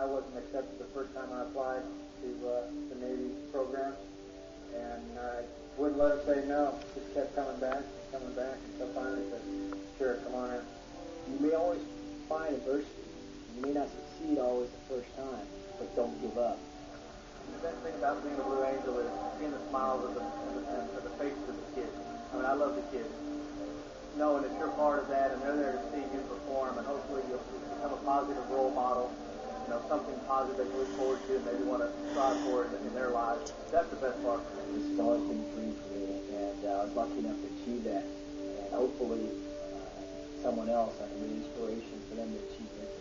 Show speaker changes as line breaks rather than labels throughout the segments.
I wasn't accepted the first time I applied to the Navy program, and I wouldn't let them say no. Just kept coming back, until finally said, sure, come on in.
You may always find adversity. You may not succeed always the first time, but don't give up.
The best thing about being a Blue Angel is seeing the smiles of the faces of the kids. I mean, I love the kids. Knowing that you're part of that, and they're there to see you perform, and hopefully you'll become a positive role model, something positive they can look forward to and maybe want to strive for in their lives. That's the best part.
This has always been a dream for me, and I was lucky enough to achieve that. And hopefully someone else, I can be an inspiration for them to achieve it.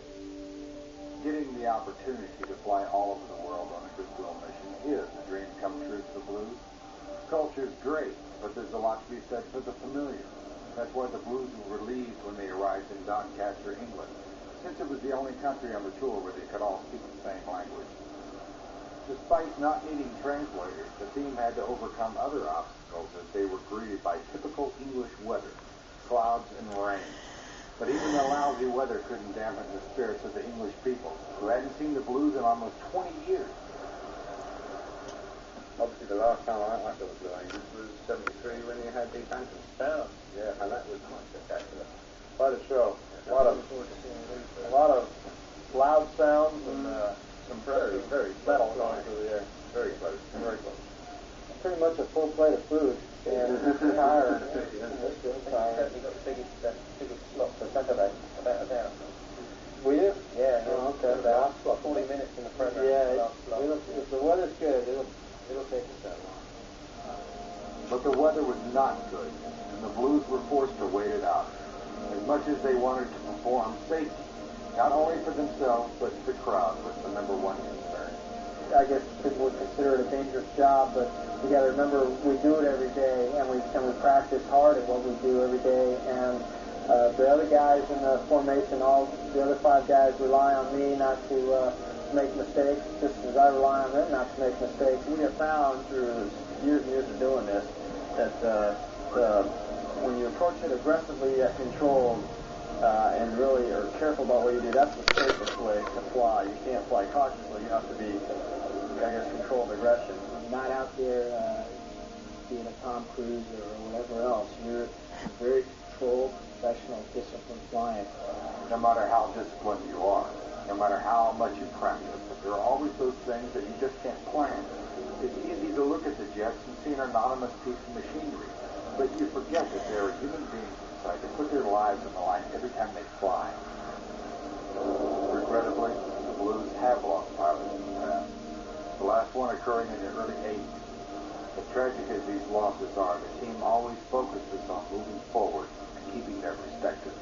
Getting the opportunity to fly all over the world on a goodwill mission is a dream come true for the Blues. Culture's great, but there's a lot to be said for the familiar. That's why the Blues were relieved when they arrived in Doncaster, England, since it was the only country on the tour where they could all speak the same language. Despite not needing translators, the team had to overcome other obstacles as they were greeted by typical English weather, clouds and rain. But even the lousy weather couldn't dampen the spirits of the English people, who hadn't seen the Blues in almost 20 years.
Obviously, the last time I saw the Blue Angels was 73 when you had the Phantom Star. Yeah, and that was quite spectacular. Quite a show. A lot of loud sounds and some very metal going through the air. Very close. Very close.
Pretty much a full plate of food, and tired.
We got the biggest slot for Saturday, about an hour.
Were you?
Yeah,
okay.
About 40 minutes in the program.
Yeah, if the weather's good, it'll take us that long.
But the weather was not good, and the Blues were forced to wait it out. As much as they wanted to perform, safety, not only for themselves, but the crowd, was the number one concern.
I guess people would consider it a dangerous job, but you got to remember we do it every day, and we practice hard at what we do every day. And the other guys in the formation, all the other 5 guys rely on me not to make mistakes, just as I rely on them not to make mistakes.
We have found through years and years of doing this that when you approach it aggressively yet controlled and really are careful about what you do, that's the safest way to fly. You can't fly cautiously. You have to be, controlled aggression.
You're not out there being a Tom Cruise or whatever else. You're very controlled, professional, disciplined flying.
No matter how disciplined you are, no matter how much you practice, but there are always those things that you just can't plan. It's easy to look at the jets and see an anonymous piece of machinery, but you forget that there are human beings inside that put their lives on the line every time they fly. Regrettably, the Blues have lost pilots in the past. The last one occurring in the early 80s. As tragic as these losses are, the team always focuses on moving forward and keeping their perspective.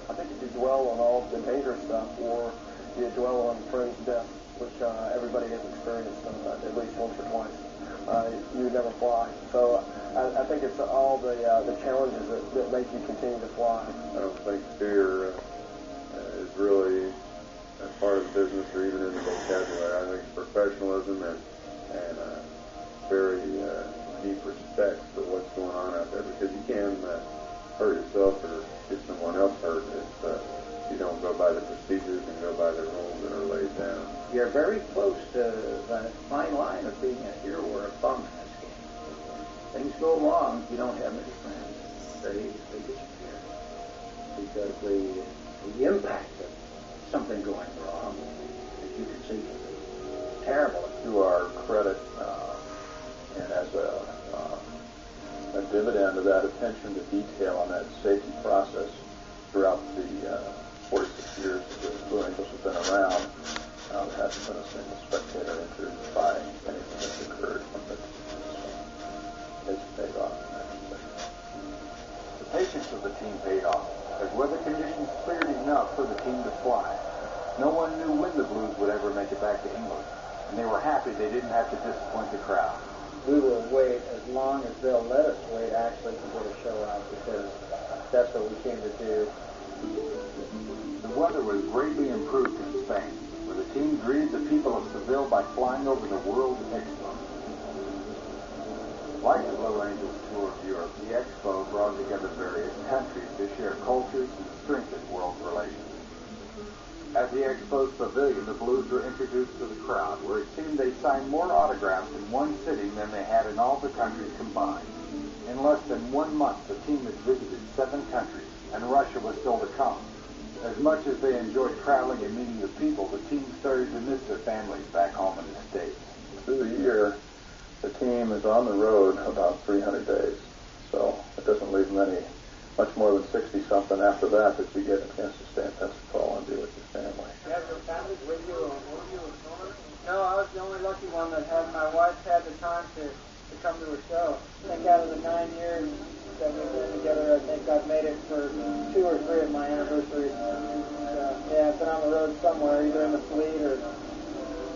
I think if you dwell on all the dangerous stuff, or you dwell on friends' death, which everybody has experienced at least once or twice, you never fly. So I think it's all the challenges that make you continue to fly.
I don't think fear is really a part of the business or even in the vocabulary. I think professionalism and very deep respect for what's going on out there, because you can hurt yourself or get someone else hurt if you don't go by the procedures and go by the rules that are laid down.
You're very close to the fine line of being a hero or a bum in this game. Things go wrong, you don't have many friends. They disappear. Because the impact of something going wrong, as you can see, is terrible.
To our credit, and as a dividend of that attention to detail on that safety process throughout the 46 years that the Blue Angels have been around, there hasn't been a single spectator injured by anything that's occurred from it. It's paid off in that respect.
The patience of the team paid off, as weather conditions cleared enough for the team to fly. No one knew when the Blues would ever make it back to England, and they were happy they didn't have to disappoint the crowd.
We will wait as long as they'll let us wait, actually, to get a show out, because that's what we came to do.
The weather was greatly improved in Spain, where the team greeted the people of Seville by flying over the World Expo. Like the Blue Angels tour of Europe, the Expo brought together various countries to share cultures and strengthen world relations. At the Expos Pavilion, the Blues were introduced to the crowd, where it seemed they signed more autographs in one sitting than they had in all the countries combined. In less than 1 month, the team had visited 7 countries, and Russia was still to come. As much as they enjoyed traveling and meeting the people, the team started to miss their families back home in the States.
Through the year, the team is on the road about 300 days. So it doesn't leave much more than 60-something after that you get a chance to stay in Pensacola and be with your family.
You have your families with you or were you a donor? No, I was the only lucky one that had my wife had the time to come to a show. I think out of the 9 years that we've been together, I think I've made it for 2 or 3 of my anniversaries. Yeah, I've been on the road somewhere, either in the fleet or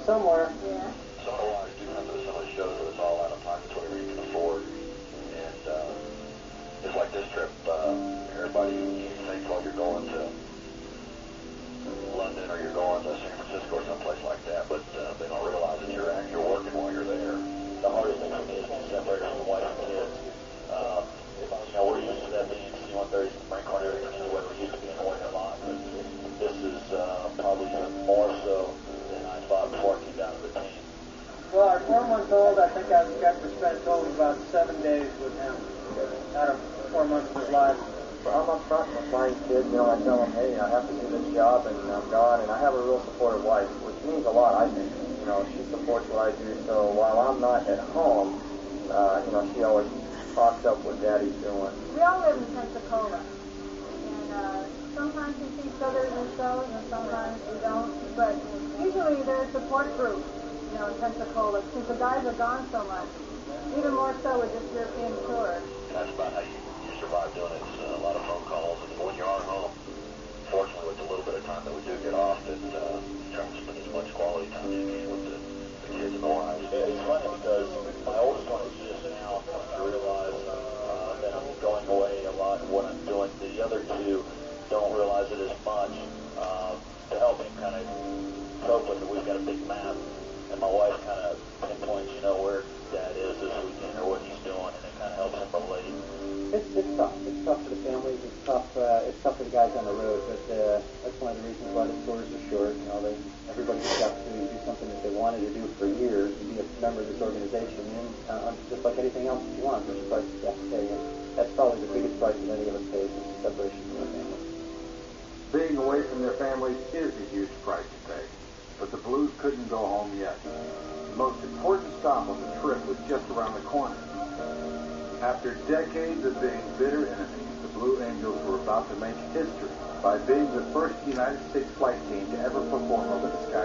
somewhere. Yeah.
Some of the wives do come to some of the shows that it's all out of pocket, whatever you can afford. And just like this trip, everybody thinks, well, you're going to London or you're going to San Francisco or someplace like that, but they don't realize that you're working while you're there. The hardest thing for me is being separated from the wife and kids. We're used to that being C-130s and Frank Horner, everything anyway. We're used to being away a lot, but this is probably even more so than I thought before I came down to the team.
Well, our 4-month-old, I think I've got to spend total about 7 days with him out of 4 months of his life.
I'm upfront with my kids, I tell them, hey, I have to do this job and I'm gone, and I have a real supportive wife, which means a lot, I think. She supports what I do, so while I'm not at home, she always talks up what Daddy's doing.
We all live in Pensacola, and sometimes we see others in shows and sometimes we don't, but usually there's a support group, in Pensacola, since the guys are gone so much, even more so with this European tour.
That's about how you survive doing it. It's a lot of phone calls, and when you are home, fortunately with the little bit of time that we do get off, that trying to spend as much quality time as you can with the kids and the wives. It's funny because my oldest one is just now coming to realize that I'm going away a lot and what I'm doing. The other 2 don't realize it as much. To help him kind of cope with it, we've got a big map, and my wife kind of pinpoints, where Dad is this weekend or what he's doing, and it kind of helps him relate.
It's tough. It's tough for the families. It's tough for the guys on the road. But that's one of the reasons why the tours are short. Everybody gets the opportunity to do something that they wanted to do for years and be a member of this organization. And just like anything else you want, there's a price you have to pay. And that's probably the biggest price that any of us pay is the separation from our family.
Being away from their families is a huge price to pay. But the Blues couldn't go home yet. The most important stop on the trip was just around the corner. After decades of being bitter enemies, the Blue Angels were about to make history by being the first United States flight team to ever perform over the sky.